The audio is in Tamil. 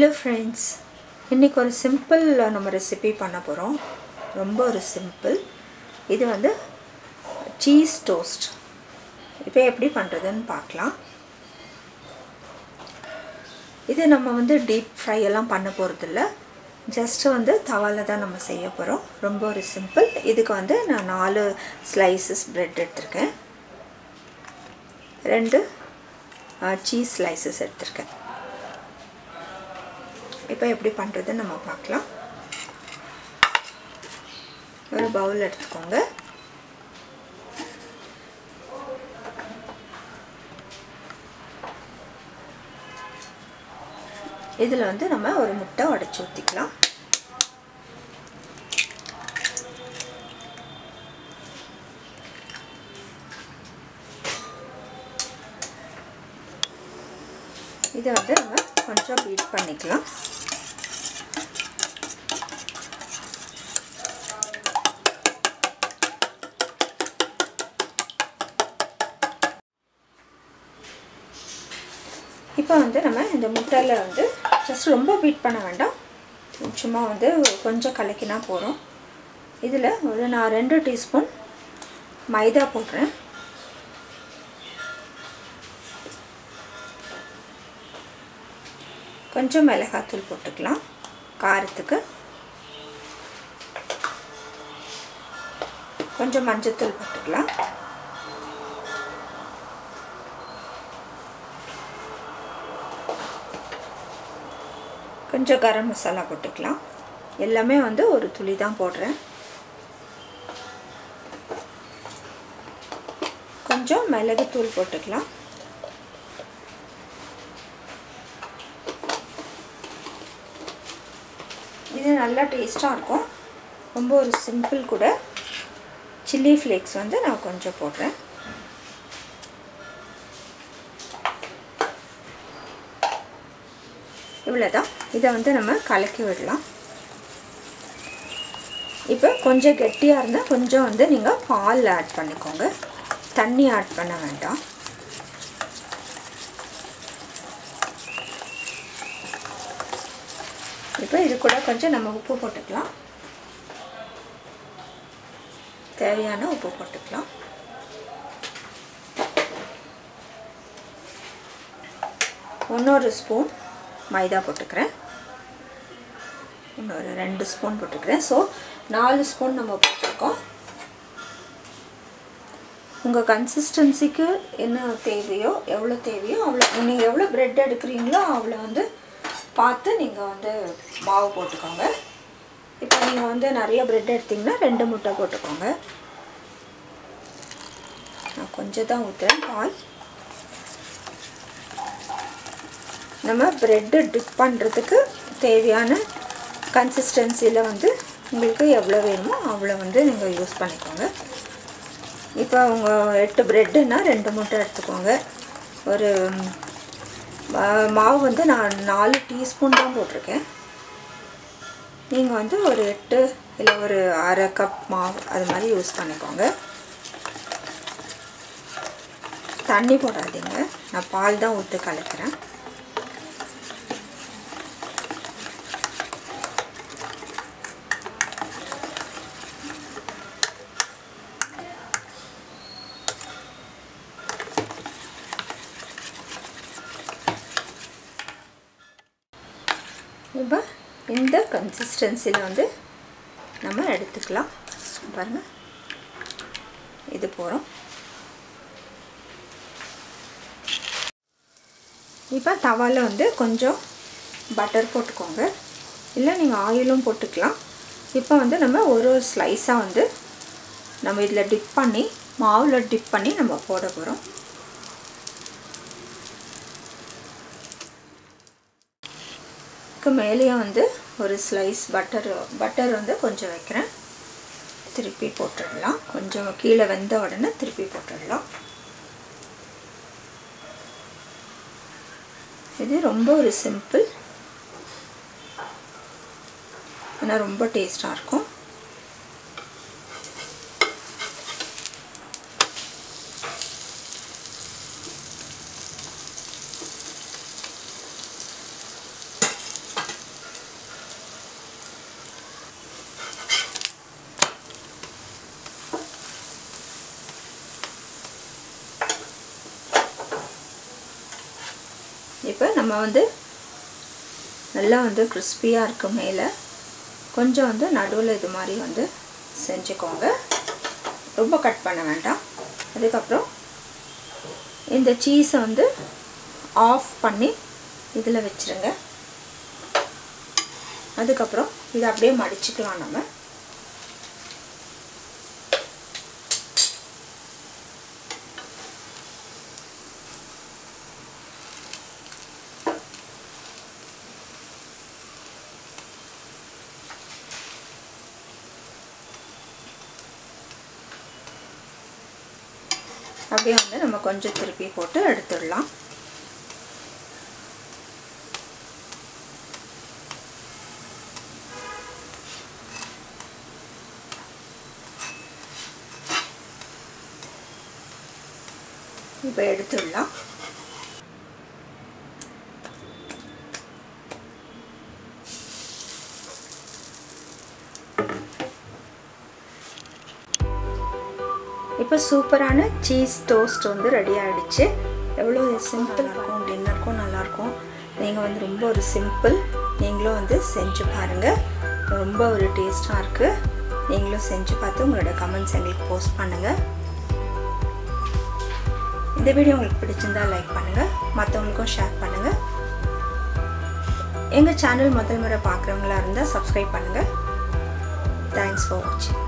Hello friends, இன்னைக்கு ஒரு சிம்பிள் நம்ம ரெசிபி பண்ண போறோம். ரொம்ப ஒரு சிம்பிள். இது வந்து சீஸ் டோஸ்ட். இப்போ எப்படி பண்றதுன்னு பார்க்கலாம். இது நம்ம வந்து டீப் ஃப்ரை எல்லாம் பண்ண போறது இல்ல. ஜஸ்ட் வந்து தவால தான் நம்ம செய்ய போறோம். ரொம்ப ஒரு சிம்பிள். இதுக்கு வந்து நான் 4 ஸ்லைசஸ் பிரெட் எடுத்துர்க்கேன். 2 சீஸ் ஸ்லைசஸ் எடுத்துர்க்கேன். இப்போ எப்படி பண்றதுன்னு நம்ம பார்க்கலாம். ஒரு பவுல் எடுத்துக்கோங்க. இதுல வந்து நம்ம ஒரு முட்டை உடைச்சு ஊத்திக்கலாம். இதை வந்து நம்ம கொஞ்சம் பீட் பண்ணிக்கலாம். இப்போ வந்து நம்ம இந்த முட்டையில வந்து ஜஸ்ட் ரொம்ப பீட் பண்ண வேண்டாம். சும்மா வந்து கொஞ்சம் கலக்கினா போறோம். இதுல நான் 2 டீஸ்பூன் மைதா போடுறேன். கொஞ்சம் மிளகாய்த்தூள் போட்டுக்கலாம் காரத்துக்கு. கொஞ்சம் மஞ்சள்தூள் போட்டுக்கலாம். கொஞ்சம் கரம் மசாலா போட்டுக்கலாம். எல்லாமே வந்து ஒரு துளி தான் போடுறேன். கொஞ்சம் மிளகு தூள் போட்டுக்கலாம். இது நல்லா டேஸ்டா இருக்கும். ரொம்ப ஒரு சிம்பிள் கூட. சில்லி ஃப்ளேக்ஸ் வந்து நான் கொஞ்சம் போடுறேன். இவ்வளவுதான். இதை வந்து நம்ம கலக்கி விடலாம். இப்போ கொஞ்சம் கெட்டியா இருந்தா கொஞ்சம் வந்து நீங்க பால் ஆட் பண்ணிக்கோங்க. தண்ணி ஆட் பண்ண வேண்டாம். இப்போ இது கூட கொஞ்சம் நம்ம உப்பு போட்டுக்கலாம். தேவையான உப்பு போட்டுக்கலாம். இன்னொரு ஸ்பூன் மைதா போட்டுக்கிறேன். இன்னொரு 2 ஸ்பூன் போட்டுக்கிறேன். ஸோ 4 ஸ்பூன் நம்ம போட்டுருக்கோம். உங்கள் கன்சிஸ்டன்சிக்கு என்ன தேவையோ எவ்வளோ தேவையோ அவ்வளோ நீங்கள் எவ்வளோ பிரெட் எடுக்கிறீங்களோ அவ்வளோ வந்து பார்த்து நீங்கள் வந்து மாவு போட்டுக்கோங்க. இப்போ நீங்கள் வந்து நிறைய பிரெட் எடுத்திங்கன்னா 2 முட்டை போட்டுக்கோங்க. நான் கொஞ்சம் தான் ஊற்றுறேன் பால். நம்ம பிரெட் டிப் பண்ணுறதுக்கு தேவையான கன்சிஸ்டன்சியில் வந்து உங்களுக்கு எவ்வளோ வேணுமோ அவ்வளோ வந்து நீங்கள் யூஸ் பண்ணிக்கோங்க. இப்போ உங்கள் 8 பிரெட்டுன்னா 2 முட்டை எடுத்துக்கோங்க. ஒரு மாவு வந்து நான் 4 டீஸ்பூன் தான் போட்டிருக்கேன். நீங்கள் வந்து ஒரு 8 இல்லை ஒரு அரை கப் மாவு அது மாதிரி யூஸ் பண்ணிக்கோங்க. தண்ணி போடாதீங்க. நான் பால் தான் ஊற்றி கலக்கிறேன். இப்போ இந்த கன்சிஸ்டன்சியில் வந்து நம்ம எடுத்துக்கலாம். பாருங்கள், இது போகிறோம். இப்போ தவாவில் வந்து கொஞ்சம் பட்டர் போட்டுக்கோங்க. இல்லை நீங்கள் ஆயிலும் போட்டுக்கலாம். இப்போ வந்து நம்ம ஒரு ஸ்லைஸாக வந்து நம்ம இதில் டிப் பண்ணி மாவில் டிப் பண்ணி நம்ம போட போகிறோம். மேலேயே வந்து ஒரு ஸ்லைஸ் பட்டர் வந்து கொஞ்சம் வைக்கிறேன். திருப்பி போட்டுடலாம். கொஞ்சம் கீழே வெந்த உடனே திருப்பி போட்டுடலாம். இது ரொம்ப ஒரு சிம்பிள், ஆனால் ரொம்ப டேஸ்டாக இருக்கும். இப்போ நம்ம வந்து நல்லா வந்து கிறிஸ்பியாக இருக்கும். மேலே கொஞ்சம் வந்து நடுவில் இது மாதிரி வந்து செஞ்சுக்கோங்க, ரொம்ப கட் பண்ண வேண்டாம். அதுக்கப்புறம் இந்த சீஸை வந்து ஆஃப் பண்ணி இதில் வச்சுருங்க. அதுக்கப்புறம் இதை அப்படியே மடிச்சுக்கலாம். நம்ம அப்படியே வந்து நம்ம கொஞ்சம் திருப்பி போட்டு எடுத்துடலாம். இப்போ எடுத்துடலாம். இப்போ சூப்பரான சீஸ் டோஸ்ட் வந்து ரெடி ஆகிடுச்சு. எவ்வளோ சிம்பிளாக இருக்கும், டின்னருக்கும் நல்லாயிருக்கும். நீங்கள் வந்து ரொம்ப ஒரு சிம்பிள், நீங்களும் வந்து செஞ்சு பாருங்கள். ரொம்ப ஒரு டேஸ்ட்டாக இருக்குது. நீங்களும் செஞ்சு பார்த்து உங்களோட கமெண்ட்ஸ் எங்களுக்கு போஸ்ட் பண்ணுங்கள். இந்த வீடியோ உங்களுக்கு பிடிச்சிருந்தால் லைக் பண்ணுங்கள், மற்றவங்களுக்கும் ஷேர் பண்ணுங்கள். எங்கள் சேனல் முதல் முறை பார்க்குறவங்களா இருந்தால் சப்ஸ்கிரைப் பண்ணுங்கள். தேங்க்ஸ் ஃபார் வாட்சிங்.